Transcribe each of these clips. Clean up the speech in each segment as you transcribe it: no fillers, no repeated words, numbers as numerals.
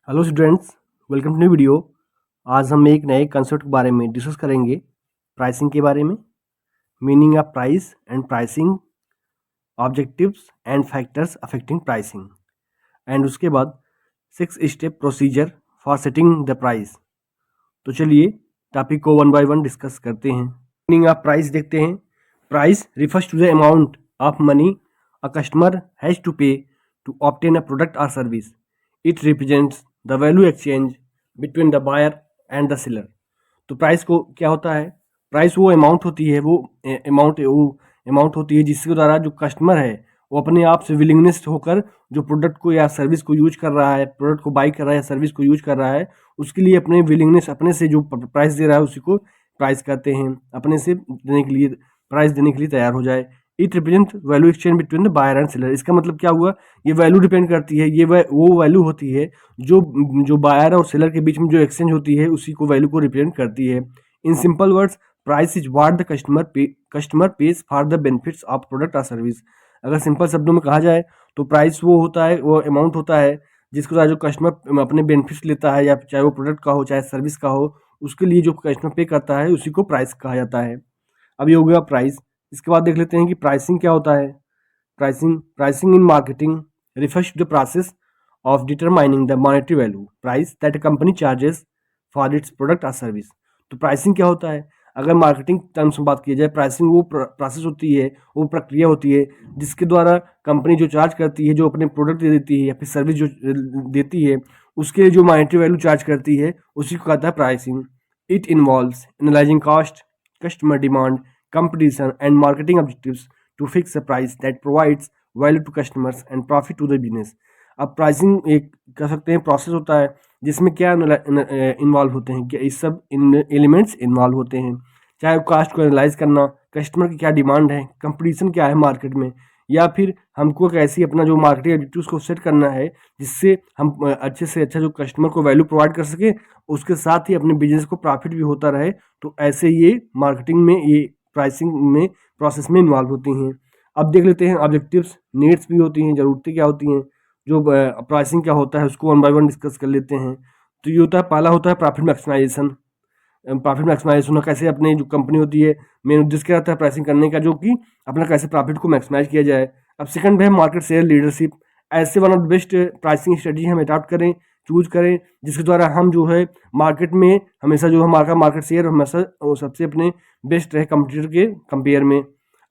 Hello students, welcome to new video. आज हम एक नए कंसेप्ट के बारे में डिस्कस करेंगे, प्राइसिंग के बारे में। Meaning of price and pricing, objectives and factors affecting pricing, and उसके बाद 6 step procedure for setting the price. तो चलिए टॉपिक को वन बाय वन डिस्कस करते हैं। मीनिंग ऑफ प्राइस देखते हैं। Price refers to the amount of money a customer has to pay to obtain a product और service. It represents the value exchange between the buyer and the seller. तो price को क्या होता है? Price वो amount होती है, वो अमाउंट होती है जिसके द्वारा जो कस्टमर है वो अपने आप से विलिंगनेस होकर जो प्रोडक्ट को या सर्विस को यूज कर रहा है, प्रोडक्ट को बाई कर रहा है या सर्विस को यूज कर रहा है, उसके लिए अपने विलिंगनेस, अपने से जो प्राइस दे रहा है उसी को प्राइस कहते हैं। अपने से देने के लिए, प्राइस देने के लिए तैयार हो जाए। It represent value exchange between the buyer and seller. इसका मतलब क्या हुआ? ये वैल्यू डिपेंड करती है, ये वो वैल्यू होती है जो जो बायर और सेलर के बीच में जो एक्सचेंज होती है उसी को वैल्यू को रिप्रेजेंट करती है। In simple words, price is what the customer page for the benefits of product और सर्विस। अगर सिंपल शब्दों में कहा जाए तो प्राइस वो होता है, वो अमाउंट होता है जिसके द्वारा जो कस्टमर अपने बेनिफिट्स लेता है, या चाहे वो प्रोडक्ट का हो चाहे सर्विस का हो, उसके लिए जो कस्टमर पे करता है उसी को प्राइस कहा जाता है। अब ये हो गया प्राइस। इसके बाद देख लेते हैं कि प्राइसिंग क्या होता है। Pricing in marketing refers to the process of determining the monetary value price that a company charges for its product or service। तो प्राइसिंग क्या होता है? अगर मार्केटिंग टर्म्स में बात की जाए, प्राइसिंग वो प्रोसेस होती है, वो प्रक्रिया होती है जिसके द्वारा कंपनी जो चार्ज करती है, जो अपने प्रोडक्ट दे देती है या फिर सर्विस जो देती है, उसके जो मॉनेटरी वैल्यू चार्ज करती है उसी को कहता है pricing. It involves analysing cost, customer demand, competition and marketing objectives to fix a price that provides value to customers and profit to the business। अब प्राइसिंग एक कह सकते हैं प्रोसेस होता है जिसमें क्या इन्वॉल्व होते हैं, क्या इस सब एलिमेंट्स इन्वॉल्व होते हैं। चाहे कास्ट को एनालाइज करना, कस्टमर की क्या डिमांड है, कंपटीशन क्या है मार्केट में, या फिर हमको कैसे अपना जो मार्केटिंग ऑब्जेक्टिव्स को सेट करना है जिससे हम अच्छे से अच्छा जो कस्टमर को वैल्यू प्रोवाइड कर सके, उसके साथ ही अपने बिजनेस को प्रॉफिट भी होता रहे। तो ऐसे ये मार्केटिंग में, ये प्राइसिंग में प्रोसेस में इन्वॉल्व होती हैं। अब देख लेते हैं ऑब्जेक्टिव्स, नीड्स भी होती हैं, ज़रूरतें क्या होती हैं, जो प्राइसिंग क्या होता है उसको वन बाय वन डिस्कस कर लेते हैं। तो ये होता है, पहला होता है प्रॉफिट मैक्सिमाइजेशन। प्रॉफिट मैक्सिमाइजेशन कैसे अपनी जो कंपनी होती है, मेन उद्देश्य क्या रहता है प्राइसिंग करने का, जो कि अपना कैसे प्रॉफिट को मैक्सिमाइज किया जाए। अब सेकंड है मार्केट शेयर लीडरशिप। ऐसे one of the best pricing strategy हम अडॉप्ट करें, चूज करें, जिसके द्वारा हम जो है मार्केट में हमेशा जो हमारा मार्केट शेयर हमेशा वो सबसे अपने बेस्ट रहे कंपटीटर के कंपेयर में।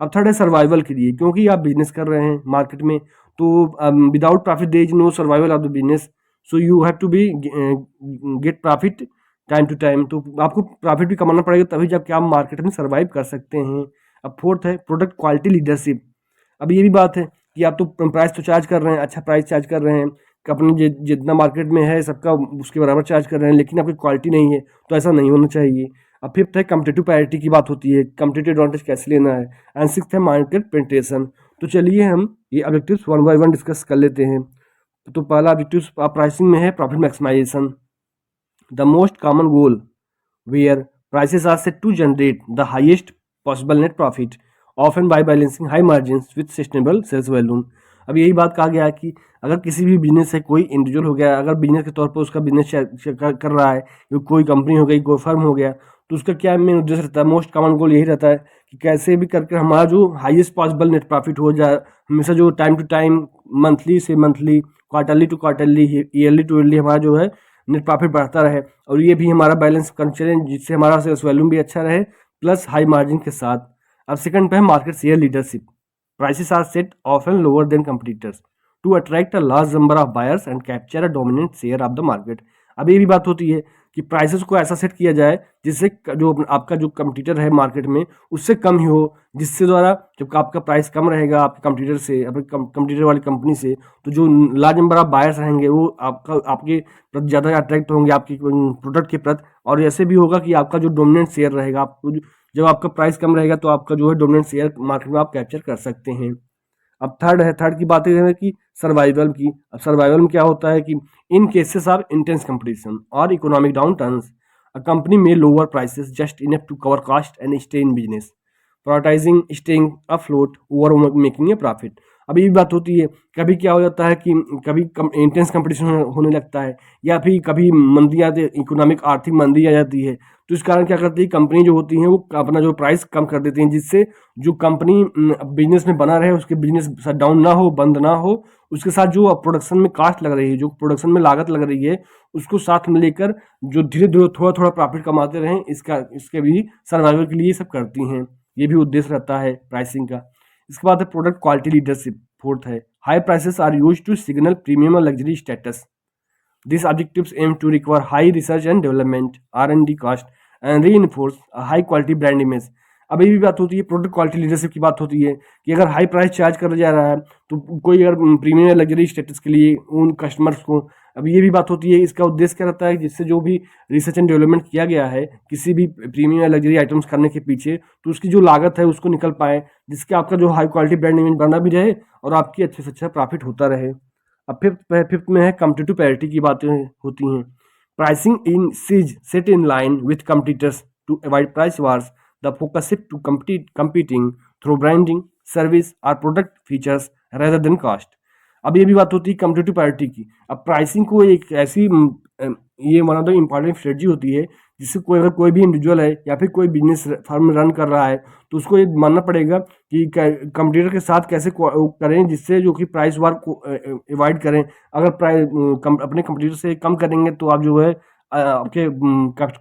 अब थर्ड है सर्वाइवल के लिए, क्योंकि आप बिजनेस कर रहे हैं मार्केट में, तो without profit there is no survival of the business. So you have to be get profit time to time. तो आपको प्रॉफिट भी कमाना पड़ेगा तभी जबकि आप मार्केट में सर्वाइव कर सकते हैं। अब फोर्थ है प्रोडक्ट क्वालिटी लीडरशिप। अब ये भी बात है कि आप तो प्राइस तो चार्ज कर रहे हैं, अच्छा प्राइस चार्ज कर रहे हैं, कि अपने जितना मार्केट में है सबका उसके बराबर चार्ज कर रहे हैं, लेकिन आपकी क्वालिटी नहीं है, तो ऐसा नहीं होना चाहिए। अब फिफ्थ है कम्पिटेटिव पैरिटी की बात होती है, कम्पिटेटिव एडवांटेज कैसे लेना है। एंड सिक्स्थ है मार्केट पेनिट्रेशन। तो चलिए हम ये objectives one by one discuss कर लेते हैं। तो पहला ऑब्जेक्टिव प्राइसिंग में है profit maximization. The most common goal where prices are set to generate the highest possible net profit, often by balancing high margins with sustainable sales volume। अब यही बात कहा गया है कि अगर किसी भी बिजनेस से कोई इंडिविजुअल हो गया, अगर बिजनेस के तौर पर उसका बिजनेस कर रहा है, कोई कंपनी हो गई, कोई फर्म हो गया, तो उसका क्या मेन उद्देश्य रहता है, मोस्ट कॉमन गोल यही रहता है कि कैसे भी करके हमारा जो हाईएस्ट पॉसिबल नेट प्रॉफिट हो जाए। हमेशा जो टाइम टू टाइम, मंथली से monthly, quarterly to quarterly, yearly to yearly हमारा जो है नेट प्रॉफिट बढ़ता रहे, और ये भी हमारा बैलेंस कर चलें जिससे हमारा सेल्स वॉल्यूम भी अच्छा रहे प्लस हाई मार्जिन के साथ। अब सेकंड पे है market share leadership. Prices are set often lower than competitors to attract a large number of buyers and capture a dominant share of the market. अब ये भी बात होती है कि प्राइसेस को ऐसा सेट किया जाए जिससे जो आपका जो कंपटीटर है मार्केट में उससे कम ही हो, जिससे द्वारा जब आपका प्राइस कम रहेगा आपके कंपटीटर से, अपने कंपटीटर वाली कंपनी से, तो जो लार्ज नंबर ऑफ बायर्स रहेंगे वो आपके प्रति ज़्यादा अट्रैक्ट होंगे आपकी प्रोडक्ट के प्रति। और ऐसे भी होगा कि आपका जो डोमिनेंट शेयर रहेगा, आपको जब आपका प्राइस कम रहेगा तो आपका जो है डोमिनेंट शेयर मार्केट में आप कैप्चर कर सकते हैं। अब थर्ड की बात है कि सर्वाइवल की। अब सर्वाइवल में क्या होता है कि in cases of intense competition और economic downturns a company में lower prices just enough to cover cost and stay in business, prioritising staying afloat over making a profit. अभी ये भी बात होती है, कभी क्या हो जाता है कि कभी इंटेंस कंपटीशन होने लगता है, या फिर कभी मंदी आती है, इकोनॉमिक आर्थिक मंदी आ जाती है, तो इस कारण क्या करती है कंपनी जो होती है वो अपना जो प्राइस कम कर देती हैं, जिससे जो कंपनी बिजनेस में बना रहे, उसके बिजनेस शट डाउन ना हो, बंद ना हो, उसके साथ जो प्रोडक्शन में कास्ट लग रही है, जो प्रोडक्शन में लागत लग रही है, उसको साथ में लेकर जो धीरे धीरे थोड़ा थोड़ा प्रॉफिट कमाते रहें, इसके भी सर्वाइवल के लिए सब करती हैं। ये भी उद्देश्य रहता है प्राइसिंग का। इसके बाद है प्रोडक्ट क्वालिटी लीडरशिप, फोर्थ है high prices are use to signal premium और luxury status. These objectives aim to recover high research and development (R&D) cost and reinforce a high quality brand image। अब ये भी बात होती है, product quality leadership की बात होती है कि अगर हाई प्राइस चार्ज करा जा रहा है तो कोई अगर प्रीमियम या लग्जरी स्टेटस के लिए उन कस्टमर्स को, अब ये भी बात होती है, इसका उद्देश्य क्या रहता है, जिससे जो भी रिसर्च एंड डेवलपमेंट किया गया है किसी भी प्रीमियम या लग्जरी आइटम्स करने के पीछे, तो उसकी जो लागत है उसको निकल पाए, जिसके आपका जो हाई क्वालिटी ब्रांड इमेज बना भी रहे और आपकी अच्छे से अच्छा प्रॉफिट होता रहे। अब फिफ्थ में है कम्पिटिटिव पैरिटी की बातें होती हैं। Pricing in sees set in line with competitors to avoid price wars. The focus shift to competing through branding, service और product features rather than cost. अब ये भी बात होती है कम्पिटिटिव पैरिटी की। अब प्राइसिंग को एक ऐसी ये one of the important strategy होती है, जिससे अगर कोई भी इंडिविजुअल है या फिर कोई बिजनेस फर्म रन कर रहा है, तो उसको ये मानना पड़ेगा कि कंपटीटर के साथ कैसे करें, जिससे जो कि प्राइस वार को अवॉइड करें। अगर अपने कंपटीटर से कम करेंगे तो आप जो है आपके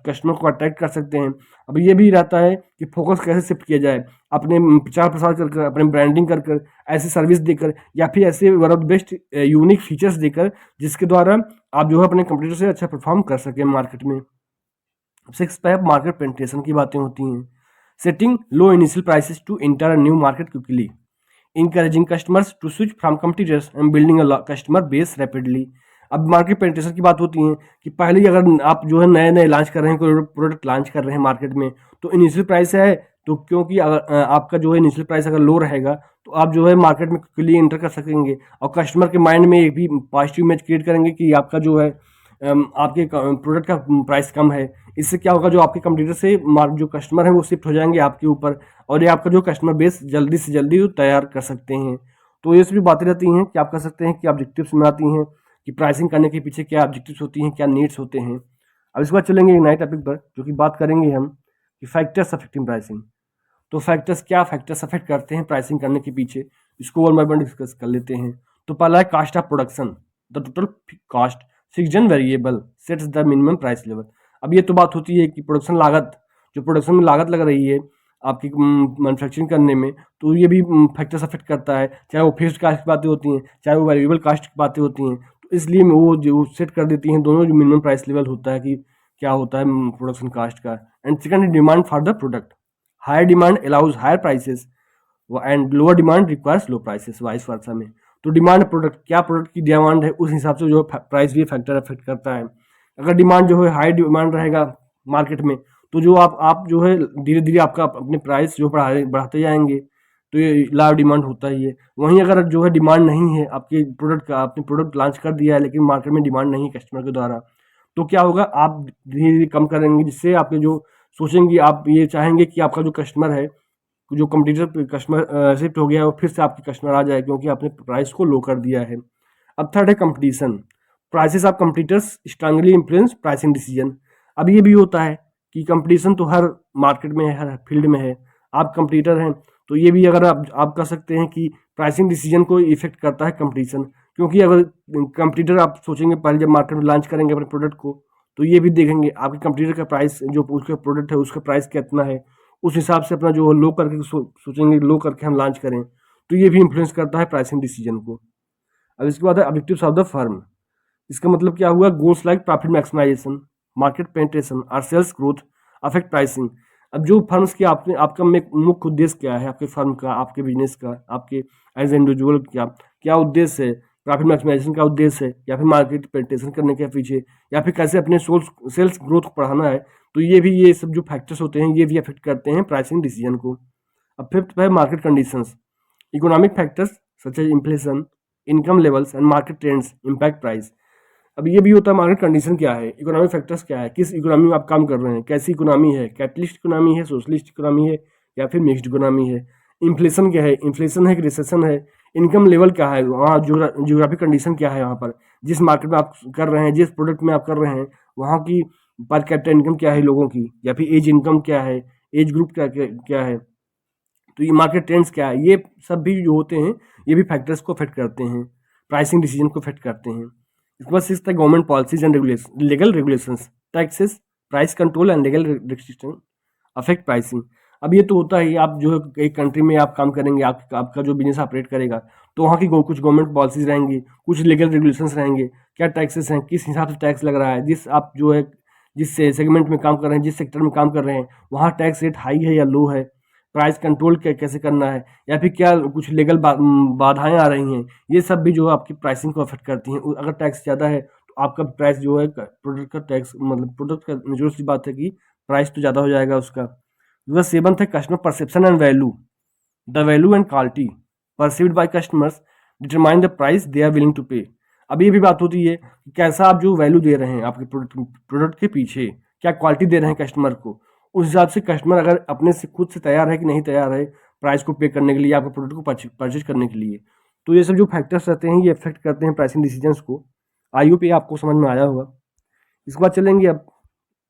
कस्टमर को अट्रैक्ट कर सकते हैं। अब ये भी रहता है कि फोकस कैसे शिफ्ट किया जाए, अपने प्रचार प्रसार कर कर, अपने ब्रांडिंग कर कर, ऐसी सर्विस देकर, या फिर ऐसे one of the best unique features देकर, जिसके द्वारा आप जो है अपने कंपटीटर से अच्छा परफॉर्म कर सकें मार्केट में। सिक्स पे मार्केट पेनिट्रेशन की बातें होती हैं। Setting low initial prices to enter a new market quickly, encouraging customers to switch from competitors and building a customer base rapidly। अब मार्केट पेनिट्रेशन की बात होती है कि पहले ही अगर आप जो है नए नए लॉन्च कर रहे हैं, कोई प्रोडक्ट लॉन्च कर रहे हैं मार्केट में, तो इनिशियल प्राइस है, तो क्योंकि अगर आपका जो है इनिशियल प्राइस अगर लो रहेगा तो आप जो है मार्केट में क्विकली एंटर कर सकेंगे, और कस्टमर के माइंड में एक भी पॉजिटिव इमेज क्रिएट करेंगे कि आपका जो है आपके प्रोडक्ट का प्राइस कम है। इससे क्या होगा, जो आपके कंपटीटर से जो कस्टमर है वो शिफ्ट हो जाएंगे आपके ऊपर, और ये आपका जो कस्टमर बेस जल्दी से जल्दी तैयार कर सकते हैं। तो ये सभी बातें रहती हैं कि आप कर सकते हैं कि ऑब्जेक्टिव्स बनाती हैं कि प्राइसिंग करने के पीछे क्या ऑब्जेक्टिव्स होती हैं, क्या नीड्स होते हैं। अब इसके बाद चलेंगे एक नए टॉपिक पर, जो कि बात करेंगे हम कि फैक्टर्स अफेक्टिंग प्राइसिंग। तो क्या फैक्टर्स अफेक्ट करते हैं प्राइसिंग करने के पीछे, इसको वन बाय वन डिस्कस कर लेते हैं। तो पहला है cost of production. The total cost fixed variable sets the minimum price level. अब ये तो बात होती है कि प्रोडक्शन लागत, जो प्रोडक्शन में लागत लग रही है आपकी मैन्युफैक्चरिंग करने में, तो ये भी फैक्टर्स अफेक्ट करता है, चाहे वो फिक्स्ड कास्ट की बातें होती हैं, चाहे वो वेरिएबल कास्ट की बातें होती हैं। तो इसलिए वो जो सेट कर देती हैं दोनों, जो मिनिमम प्राइस लेवल होता है कि क्या होता है प्रोडक्शन कास्ट का। And second, demand for the product. Higher demand allows higher prices and lower demand requires low prices, vice versa में। तो डिमांड प्रोडक्ट, क्या प्रोडक्ट की डिमांड है, उस हिसाब से जो प्राइस भी फैक्टर अफेक्ट करता है। अगर डिमांड जो है हाई डिमांड रहेगा मार्केट में, तो जो आप जो है धीरे धीरे आपका अपने प्राइस जो बढ़ाते जाएंगे, तो ये लार्ज डिमांड होता ही है। वहीं अगर जो है डिमांड नहीं है आपके प्रोडक्ट का, आपने प्रोडक्ट लॉन्च कर दिया है लेकिन मार्केट में डिमांड नहीं है कस्टमर के द्वारा, तो क्या होगा, आप धीरे धीरे कम करेंगे, जिससे आपके जो सोचेंगे, आप ये चाहेंगे कि आपका जो कस्टमर है, जो कंपटीटर कस्टमर शिफ्ट हो गया है, वो फिर से आपके कस्टमर आ जाए, क्योंकि आपने प्राइस को लो कर दिया है। अब थर्ड है competition. Prices of competitors strongly influence pricing decision. अब ये भी होता है कि कंपटीशन तो हर मार्केट में है, हर फील्ड में है, आप कंपटीटर हैं, तो ये भी अगर आप कह सकते हैं कि प्राइसिंग डिसीजन को इफेक्ट करता है कंपटीशन। क्योंकि अगर कंपटीटर, आप सोचेंगे पहले जब मार्केट में लॉन्च करेंगे अपने प्रोडक्ट को, तो ये भी देखेंगे आपके कंपटीटर का प्राइस, जो उसका प्रोडक्ट है उसका प्राइस कितना है, उस हिसाब से अपना जो लो करके सोचेंगे लो करके हम लॉन्च करें, तो ये भी इन्फ्लुएंस करता है प्राइसिंग डिसीजन को। अब इसके बाद है ऑब्जेक्टिव्स ऑफ द फर्म। इसका मतलब क्या हुआ, goals like profit maximization, market penetration और सेल्स ग्रोथ अफेक्ट प्राइसिंग। अब जो फर्म्स की आपका मुख्य उद्देश्य क्या है, आपके फर्म का, आपके बिजनेस का, आपके एज इंडिविजुअल क्या उद्देश्य है, प्रॉफिट मैक्सिमाइजेशन का उद्देश्य है, या फिर मार्केट पेनिट्रेशन करने के पीछे, या फिर कैसे अपने सेल्स ग्रोथ को बढ़ाना है, तो ये सब जो फैक्टर्स होते हैं ये भी अफेक्ट करते हैं प्राइसिंग डिसीजन को। अब फिफ्थ है market conditions. Economic factors such as inflation, income levels and market trends impact price. अब ये भी होता है मार्केट कंडीशन क्या है, इकोनॉमिक फैक्टर्स क्या है, किस इकोनॉमी में आप काम कर रहे हैं, कैसी इकोनॉमी है, कैपिटलिस्ट इकोनॉमी है, सोशलिस्ट इकोनॉमी है, या फिर मिक्स्ड इकोनॉमी है। इन्फ्लेशन क्या है, इन्फ्लेशन है कि रिसेशन है, इनकम लेवल क्या है, वहाँ जियोग्राफिक कंडीशन क्या है, वहाँ पर जिस मार्केट में आप कर रहे हैं, जिस प्रोडक्ट में आप कर रहे हैं, वहाँ की पर कैपिटा इनकम क्या है लोगों की, या फिर एज इनकम क्या है, एज ग्रुप क्या है, तो ये मार्केट ट्रेंड्स क्या है, ये सब भी जो होते हैं ये भी फैक्टर्स को अफेक्ट करते हैं, प्राइसिंग डिसीजन को अफेक्ट करते हैं। इसके बाद सिक्स्थ है government policies and regulation, legal regulations, taxes, price control and legal restriction affect pricing. अब ये तो होता है, आप जो है एक कंट्री में आप काम करेंगे, आपका जो बिजनेस ऑपरेट करेगा, तो वहाँ की कुछ गवर्नमेंट पॉलिसीज रहेंगी, कुछ लीगल रेगुलेशंस रहेंगे, क्या टैक्सेस हैं, किस हिसाब से टैक्स लग रहा है, जिस आप जो है जिस सेगमेंट में काम कर रहे हैं, जिस सेक्टर में काम कर रहे हैं, वहाँ टैक्स रेट हाई है या लो है, प्राइस कंट्रोल कैसे करना है, या फिर क्या कुछ लीगल बाधाएं आ रही हैं, ये सब भी जो है आपकी प्राइसिंग को अफेक्ट करती हैं। अगर टैक्स ज़्यादा है तो आपका प्राइस जो है प्रोडक्ट का टैक्स, मतलब प्रोडक्ट का नेचुरल सी बात है कि प्राइस तो ज़्यादा हो जाएगा उसका। दूसरा सेवंथ है customer perception and value, the value and quality perceived by customers determine the price they are willing to pay. अब ये भी बात होती है कि कैसा आप जो वैल्यू दे रहे हैं आपके प्रोडक्ट के पीछे, क्या क्वालिटी दे रहे हैं कस्टमर को, उस हिसाब से कस्टमर अगर अपने से खुद से तैयार है कि नहीं तैयार है प्राइस को पे करने के लिए, आपके प्रोडक्ट को परचेज करने के लिए। तो ये सब जो फैक्टर्स रहते हैं ये अफेक्ट करते हैं प्राइसिंग डिसीजंस को। आई होप ये आपको समझ में आया होगा। इसके बाद चलेंगे अब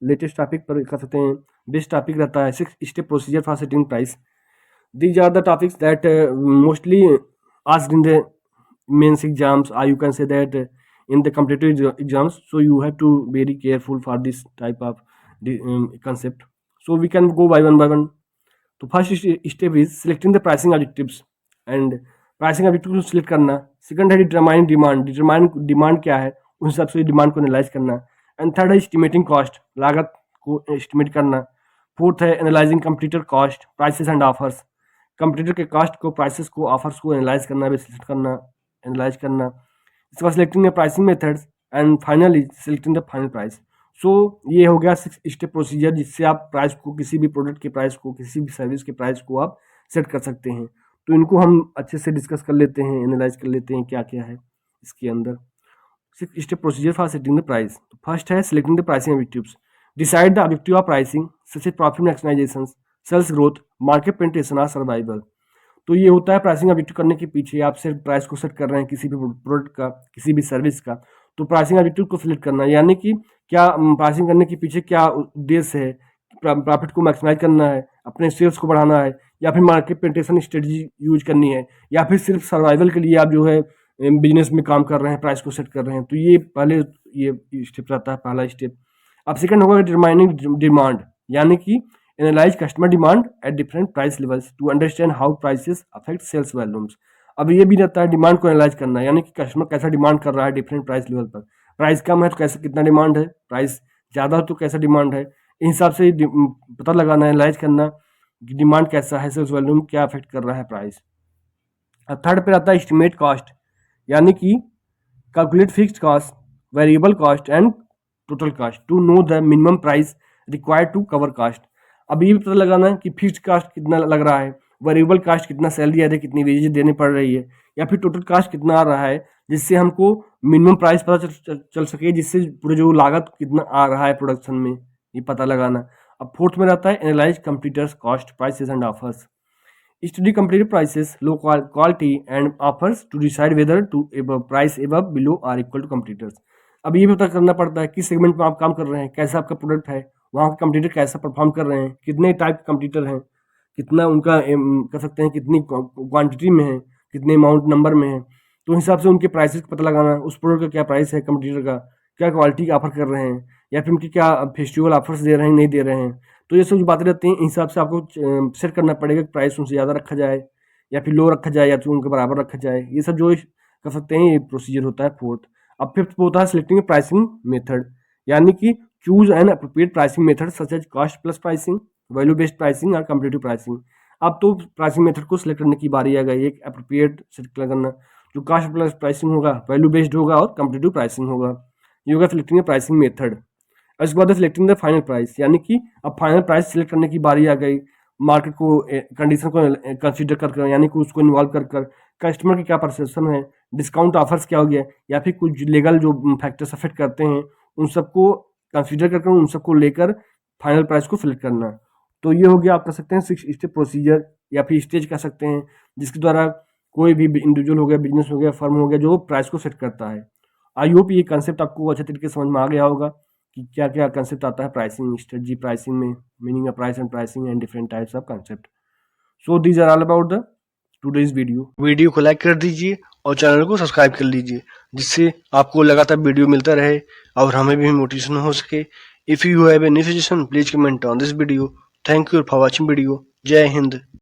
लेटेस्ट टॉपिक पर, कर सकते हैं बेस्ट टॉपिक रहता है 6 step procedure for setting price. These are the topics that mostly asked in the mains exams, or you can say that in the competitive exams. So you have to very careful for this type of concept. So we can go by one by one. तो first step is selecting the pricing objectives, and pricing objective को select करना। Second है determine demand, determine demand क्या है उस हिसाब से demand को एनालाइज करना। एंड थर्ड है एस्टिमेटिंग कॉस्ट, लागत को एस्टिमेट करना। फोर्थ है analysing competitor cost, prices and offers, competitor के कॉस्ट को, प्राइसेस को, ऑफर्स को एनालाइज करना, विश्लेषण करना, एनालाइज करना। इसके बाद selecting the pricing methods, and finally selecting the final price. So ये हो गया 6 स्टेप प्रोसीजर, जिससे आप प्राइस को, किसी भी प्रोडक्ट के प्राइस को, किसी भी सर्विस के प्राइस को आप सेट कर सकते हैं। तो इनको हम अच्छे से डिस्कस कर लेते हैं, एनालाइज कर लेते हैं क्या क्या है इसके अंदर। 6 step procedure for setting the price. First है selecting the pricing objectives, decide the objective of pricing such as profit maximisation, sales growth, market penetration और सर्वाइवल। तो ये होता है प्राइसिंग ऑब्जेक्टिव करने के पीछे, आप सिर्फ प्राइस को सेट कर रहे हैं किसी भी प्रोडक्ट का, किसी भी सर्विस का, तो प्राइसिंग ऑब्जेक्टिव को सिलेक्ट करना, यानी कि क्या प्राइसिंग करने के पीछे क्या उद्देश्य है, प्रॉफिट को मैक्सिमाइज करना है, अपने सेल्स को बढ़ाना है, या फिर मार्केट पेनिट्रेशन स्ट्रेटजी यूज करनी है, या फिर सिर्फ सर्वाइवल के लिए आप जो है बिजनेस में काम कर रहे हैं, प्राइस को सेट कर रहे हैं। तो ये पहले ये स्टेप रहता है, पहला स्टेप। अब सेकंड होगा डिटरमाइनिंग डिमांड, यानी कि analyse customer demand at different price levels to understand how prices affect sales volumes. अब ये भी रहता है डिमांड को एनालाइज करना, यानी कि कस्टमर कैसा डिमांड कर रहा है डिफरेंट प्राइस लेवल पर। प्राइस कम है तो कैसे, कितना डिमांड है, प्राइस ज़्यादा हो तो कैसा डिमांड है, इन हिसाब से पता लगाना, एनालाइज करना कि डिमांड कैसा है, सेल्स वॉल्यूम क्या अफेक्ट कर रहा है प्राइस। अब थर्ड पे आता है एस्टिमेट कॉस्ट, यानी कि calculate fixed cost, variable cost and total cost to know the minimum price required to cover cost. अब ये भी पता लगाना है कि फिक्स्ड कॉस्ट कितना लग रहा है, वेरिएबल कॉस्ट कितना सैलरी आ रही है, कितनी वेजेज देनी पड़ रही है, या फिर टोटल कॉस्ट कितना आ रहा है, जिससे हमको मिनिमम प्राइस पता चल सके, जिससे पूरे जो लागत कितना आ रहा है प्रोडक्शन में, ये पता लगाना। अब फोर्थ में रहता है analyse competitors cost, prices and offers, study competitive prices, low quality and offers to decide whether to price above, below और इक्वल टू कंपटीटर्स। अब ये भी पता करना पड़ता है किस सेगमेंट में आप काम कर रहे हैं, कैसा आपका प्रोडक्ट है, वहाँ के कंपटीटर कैसा परफॉर्म कर रहे हैं, कितने टाइप के कंपटीटर हैं, कितना उनका कर सकते हैं, कितनी क्वांटिटी में है, कितने अमाउंट नंबर में है, तो हिसाब से उनके प्राइसेस का पता लगाना, उस प्रोडक्ट का क्या प्राइस है, कंपटीटर का क्या क्वालिटी ऑफर कर रहे हैं, या फिर उनके क्या फेस्टिवल ऑफर्स दे रहे हैं, नहीं दे रहे हैं। तो ये सब जो बातें रहती हैं, इन हिसाब से आपको सेट करना पड़ेगा कि प्राइस उनसे ज़्यादा रखा जाए, या फिर लो रखा जाए, या फिर उनके बराबर रखा जाए। ये सब जो कर सकते हैं, ये प्रोसीजर होता है फोर्थ। अब फिफ्थ होता है सिलेक्टिंग प्राइसिंग मेथड, यानी कि choose an appropriate pricing method such as cost plus pricing, value based pricing और कम्पिटिटिव प्राइसिंग। अब तो प्राइसिंग मेथड को सिलेक्ट करने की बारी आ गई, एक अप्रोप्रिएट सेलेक्ट करना, जो कॉस्ट प्लस प्राइसिंग होगा, वैल्यू बेस्ड होगा और कम्पिटिटिव प्राइसिंग होगा। ये होगा सिलेक्टिंग प्राइसिंग मेथड। और इसके बाद सिलेक्टिंग द फाइनल प्राइस, यानी कि अब फाइनल प्राइस सिलेक्ट करने की बारी आ गई, मार्केट को कंडीशन को कंसीडर कर, यानी कि उसको इन्वॉल्व कर कस्टमर की क्या परसेप्शन है, डिस्काउंट ऑफर्स क्या हो गया, या फिर कुछ लीगल जो फैक्टर्स अफेक्ट करते हैं, उन सबको कंसीडर करके उन सबको लेकर फाइनल प्राइस को सिलेक्ट करना। तो ये हो गया, आप कर सकते हैं 6 स्टेप प्रोसीजर, या फिर स्टेज कह सकते हैं, जिसके द्वारा कोई भी इंडिविजुअल हो गया, बिजनेस हो गया, फर्म हो गया, जो प्राइस को सेट करता है। आई होप ये कंसेप्ट आपको अच्छे तरीके से समझ में आ गया होगा कि क्या क्या कंसेप्ट आता है प्राइसिंग स्ट्रेटजी, प्राइसिंग में meaning of price and pricing and different types of concept. So these are all about the today's video को लाइक कर दीजिए और चैनल को सब्सक्राइब कर लीजिए, जिससे आपको लगातार वीडियो मिलता रहे और हमें भी मोटिवेशन हो सके। If you have any suggestion please comment on this video. Thank you for watching video. जय हिंद।